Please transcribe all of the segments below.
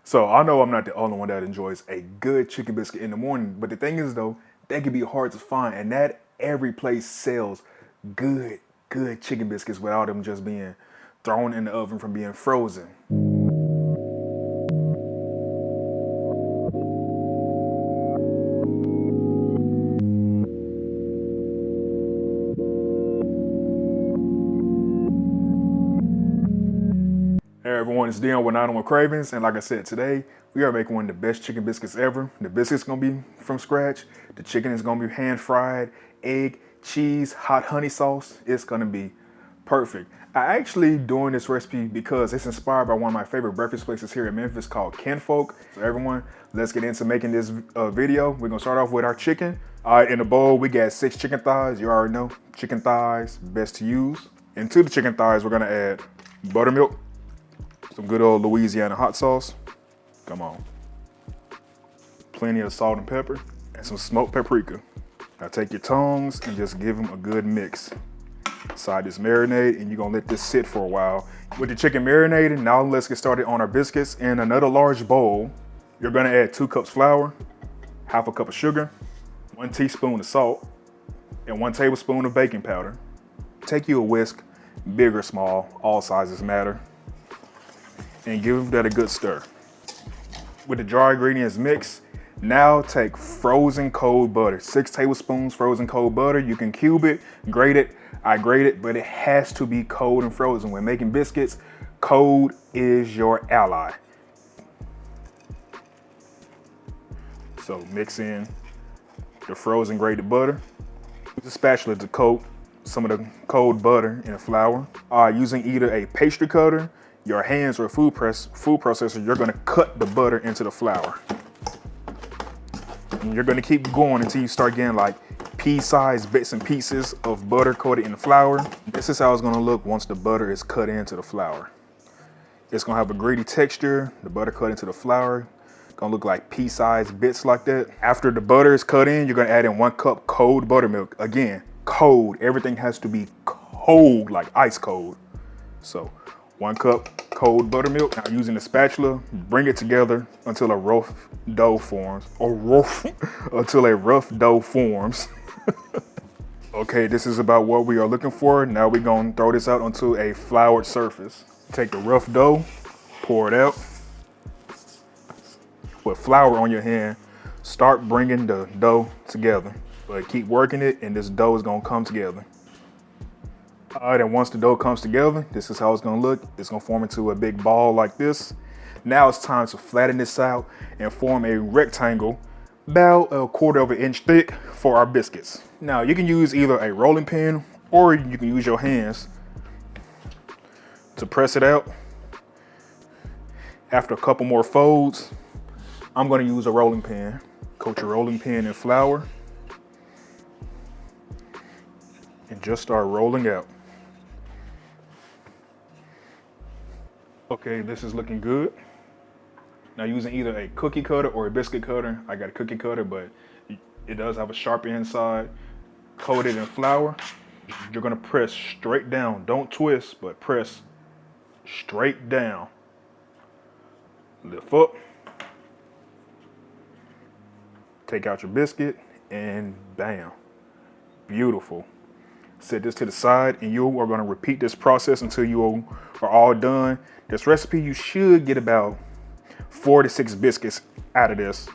So I know I'm not the only one that enjoys a good chicken biscuit in the morning, but the thing is though, they can be hard to find, and not every place sells good, good chicken biscuits without them just being thrown in the oven from being frozen. Hey everyone, it's Dion with 901 Cravings, and like I said, today we are making one of the best chicken biscuits ever. The biscuit's gonna be from scratch. The chicken is gonna be hand fried, egg, cheese, hot honey sauce. It's gonna be perfect. I actually doing this recipe because it's inspired by one of my favorite breakfast places here in Memphis called Kinfolk. So everyone, let's get into making this video. We're gonna start off with our chicken. All right, in the bowl we got 6 chicken thighs. You already know, chicken thighs, best to use. Into the chicken thighs, we're gonna add buttermilk, some good old Louisiana hot sauce. Come on. Plenty of salt and pepper, and some smoked paprika. Now take your tongs and just give them a good mix. Side this marinade, and you're gonna let this sit for a while. With the chicken marinated, now let's get started on our biscuits. In another large bowl, you're gonna add 2 cups flour, half a cup of sugar, 1 teaspoon of salt, and 1 tablespoon of baking powder. Take you a whisk, big or small, all sizes matter, and give that a good stir. With the dry ingredients mixed, now take frozen cold butter, 6 tablespoons frozen cold butter. You can cube it, grate it. I grate it, but it has to be cold and frozen. When making biscuits, cold is your ally. So mix in the frozen grated butter. Use a spatula to coat some of the cold butter in the flour. Using either a pastry cutter, your hands, or a food processor, you're gonna cut the butter into the flour. And you're gonna keep going until you start getting like pea-sized bits and pieces of butter coated in the flour. This is how it's gonna look once the butter is cut into the flour. It's gonna have a gritty texture, the butter cut into the flour. Gonna look like pea-sized bits like that. After the butter is cut in, you're gonna add in 1 cup cold buttermilk. Again, cold, everything has to be cold, like ice cold. So 1 cup cold buttermilk. Now using the spatula, bring it together until a rough dough forms. Until a rough dough forms. Okay, this is about what we are looking for. Now we're gonna throw this out onto a floured surface. Take the rough dough, pour it out. With flour on your hand, start bringing the dough together. But keep working it, and this dough is gonna come together. All right, and once the dough comes together, this is how it's gonna look. It's gonna form into a big ball like this. Now it's time to flatten this out and form a rectangle about 1/4 of an inch thick for our biscuits. Now you can use either a rolling pin or you can use your hands to press it out. After a couple more folds, I'm gonna use a rolling pin. Coat your rolling pin in flour and just start rolling out. Okay, this is looking good. Now using either a cookie cutter or a biscuit cutter. I got a cookie cutter, but it does have a sharp inside. Coat it in flour. You're gonna press straight down. Don't twist, but press straight down. Lift up. Take out your biscuit, and bam, beautiful. Set this to the side, and you are gonna repeat this process until you are all done. This recipe, you should get about 4 to 6 biscuits out of this.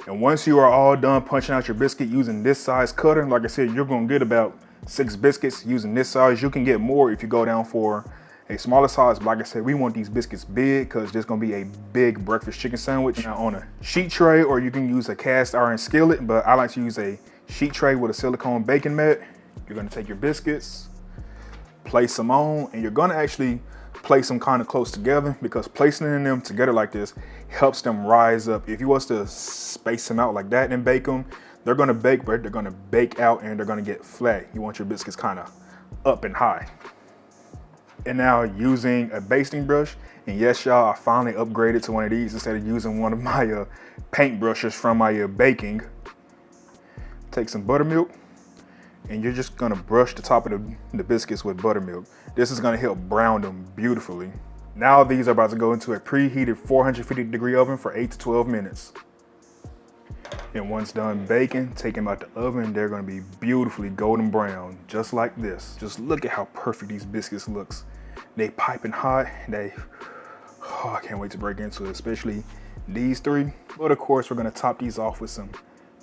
And once you are all done punching out your biscuit using this size cutter, like I said, you're gonna get about 6 biscuits using this size. You can get more if you go down for a smaller size. But like I said, we want these biscuits big because there's gonna be a big breakfast chicken sandwich. Now on a sheet tray, or you can use a cast iron skillet, but I like to use a sheet tray with a silicone baking mat. You're gonna take your biscuits, place them on, and you're gonna actually place them kind of close together, because placing them together like this helps them rise up. If you was to space them out like that and bake them, they're gonna bake, but they're gonna bake out and they're gonna get flat. You want your biscuits kind of up and high. And now using a basting brush, and yes y'all, I finally upgraded to one of these instead of using one of my paint brushes from my baking. Take some buttermilk, and you're just gonna brush the top of the biscuits with buttermilk. This is gonna help brown them beautifully. Now these are about to go into a preheated 450-degree oven for 8 to 12 minutes. And once done baking, take them out the oven. They're gonna be beautifully golden brown, just like this. Just look at how perfect these biscuits looks. They piping hot. I can't wait to break into it, especially these three. But of course, we're gonna top these off with some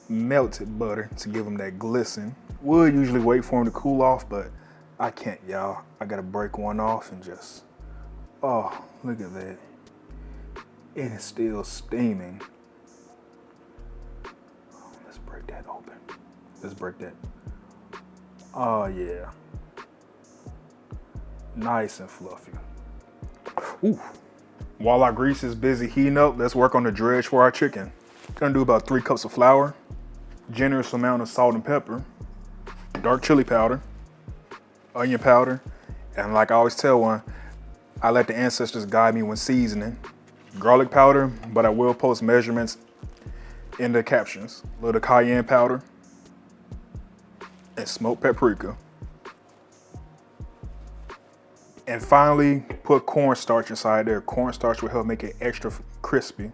melted butter to give them that glisten. Would usually wait for them to cool off, but I can't, y'all. I gotta break one off and just, oh, look at that. It is still steaming. Let's break that open. Let's break that. Oh yeah. Nice and fluffy. Ooh. While our grease is busy heating up, let's work on the dredge for our chicken. Gonna do about 3 cups of flour, generous amount of salt and pepper, dark chili powder, onion powder, and like I always tell one, I let the ancestors guide me when seasoning. Garlic powder, but I will post measurements in the captions. A little cayenne powder, and smoked paprika. And finally, put cornstarch inside there. Cornstarch will help make it extra crispy.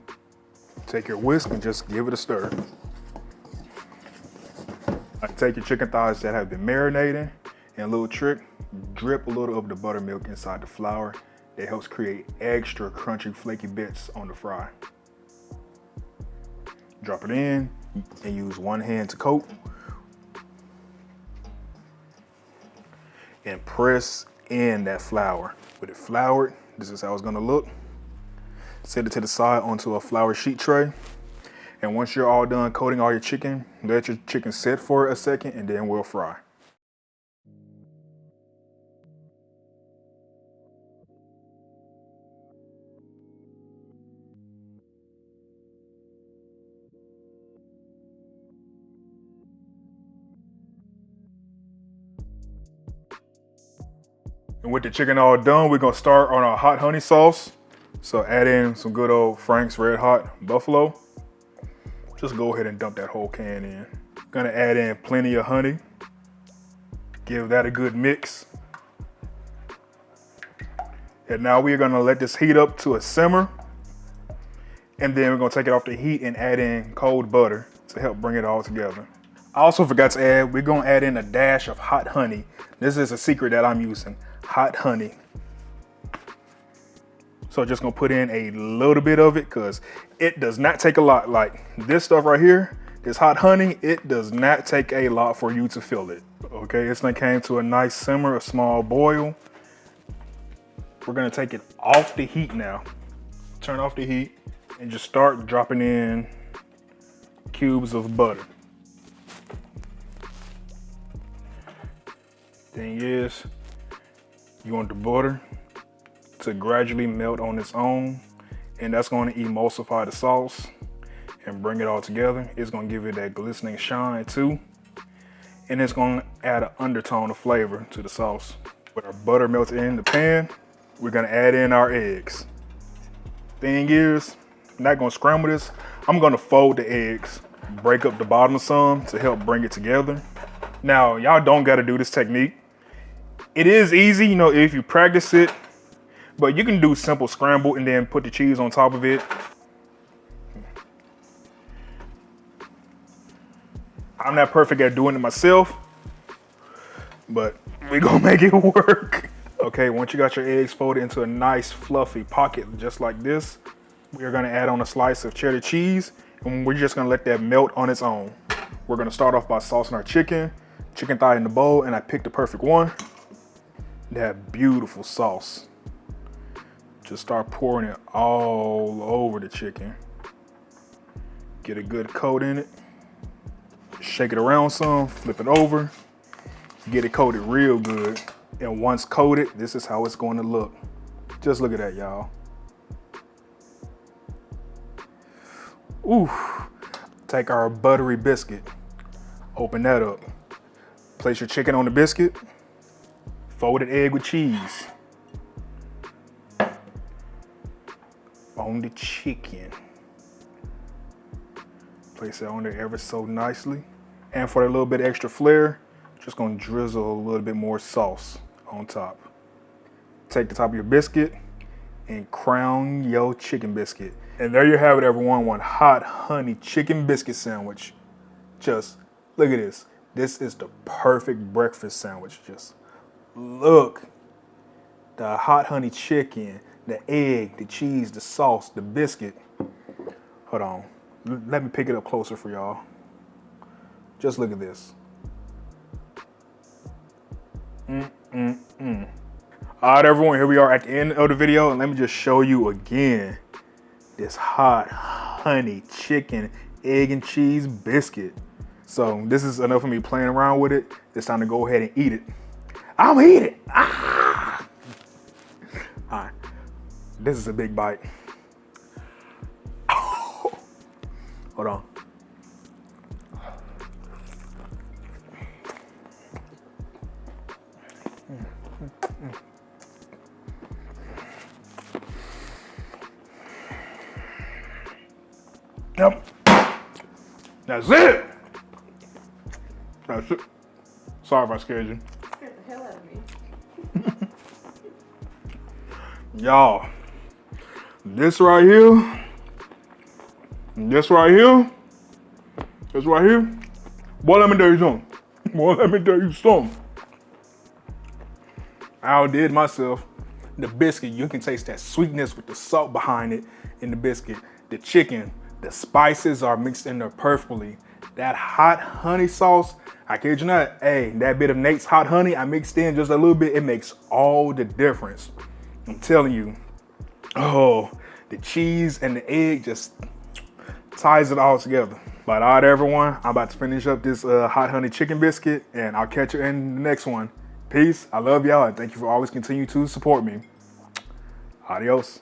Take your whisk and just give it a stir. Take your chicken thighs that have been marinating, and a little trick, drip a little of the buttermilk inside the flour. It helps create extra crunchy, flaky bits on the fry. Drop it in and use one hand to coat. And press in that flour. With it floured, this is how it's gonna look. Set it to the side onto a flour sheet tray. And once you're all done coating all your chicken, let your chicken sit for a second and then we'll fry. And with the chicken all done, we're gonna start on our hot honey sauce. So add in some good old Frank's Red Hot Buffalo. Just go ahead and dump that whole can in. Gonna add in plenty of honey. Give that a good mix. And now we're gonna let this heat up to a simmer. And then we're gonna take it off the heat and add in cold butter to help bring it all together. I also forgot to add, we're gonna add in a dash of hot honey. This is a secret that I'm using, hot honey. So just gonna put in a little bit of it because it does not take a lot. Like this stuff right here, this hot honey, it does not take a lot for you to feel it. Okay, it's gonna came to a nice simmer, a small boil. We're gonna take it off the heat now. Turn off the heat and just start dropping in cubes of butter. Thing is, you want the butter to gradually melt on its own, and that's going to emulsify the sauce and bring it all together. It's going to give it that glistening shine too, and it's going to add an undertone of flavor to the sauce. With our butter melted in the pan, we're going to add in our eggs. Thing is, I'm not going to scramble this. I'm going to fold the eggs, break up the bottom some to help bring it together. Now, y'all don't got to do this technique. It is easy, you know, if you practice it, but you can do simple scramble and then put the cheese on top of it. I'm not perfect at doing it myself, but we're gonna make it work. Okay, once you got your eggs folded into a nice fluffy pocket just like this, we're gonna add on a slice of cheddar cheese, and we're just gonna let that melt on its own. We're gonna start off by saucing our chicken thigh in the bowl, and I picked the perfect one. That beautiful sauce. Just start pouring it all over the chicken. Get a good coat in it. Shake it around some, flip it over. Get it coated real good. And once coated, this is how it's going to look. Just look at that, y'all. Ooh. Take our buttery biscuit. Open that up. Place your chicken on the biscuit. Folded egg with cheese. On the chicken. Place it on there ever so nicely. And for a little bit extra flair, just gonna drizzle a little bit more sauce on top. Take the top of your biscuit and crown your chicken biscuit. And there you have it, everyone. One hot honey chicken biscuit sandwich. Just look at this. This is the perfect breakfast sandwich. Just look. The hot honey chicken, the egg, the cheese, the sauce, the biscuit. Hold on. Let me pick it up closer for y'all. Just look at this. All right, everyone, here we are at the end of the video, and let me just show you again this hot honey chicken, egg and cheese biscuit. So this is enough of me playing around with it. It's time to go ahead and eat it. I'm gonna eat it. Ah! All right, this is a big bite. Oh. Hold on. Yep. That's it. That's it. Sorry if I scared you. Scared the hell out of me. Y'all, this right here, this right here, boy, let me tell you something. Boy, let me tell you something. I outdid myself. The biscuit, you can taste that sweetness with the salt behind it in the biscuit. The chicken, the spices are mixed in there perfectly. That hot honey sauce, I kid you not, hey, that bit of Nate's hot honey I mixed in just a little bit, it makes all the difference. I'm telling you. Oh, the cheese and the egg just ties it all together. But all right, everyone, I'm about to finish up this hot honey chicken biscuit, and I'll catch you in the next one. Peace. I love y'all, and thank you for always continuing to support me. Adios.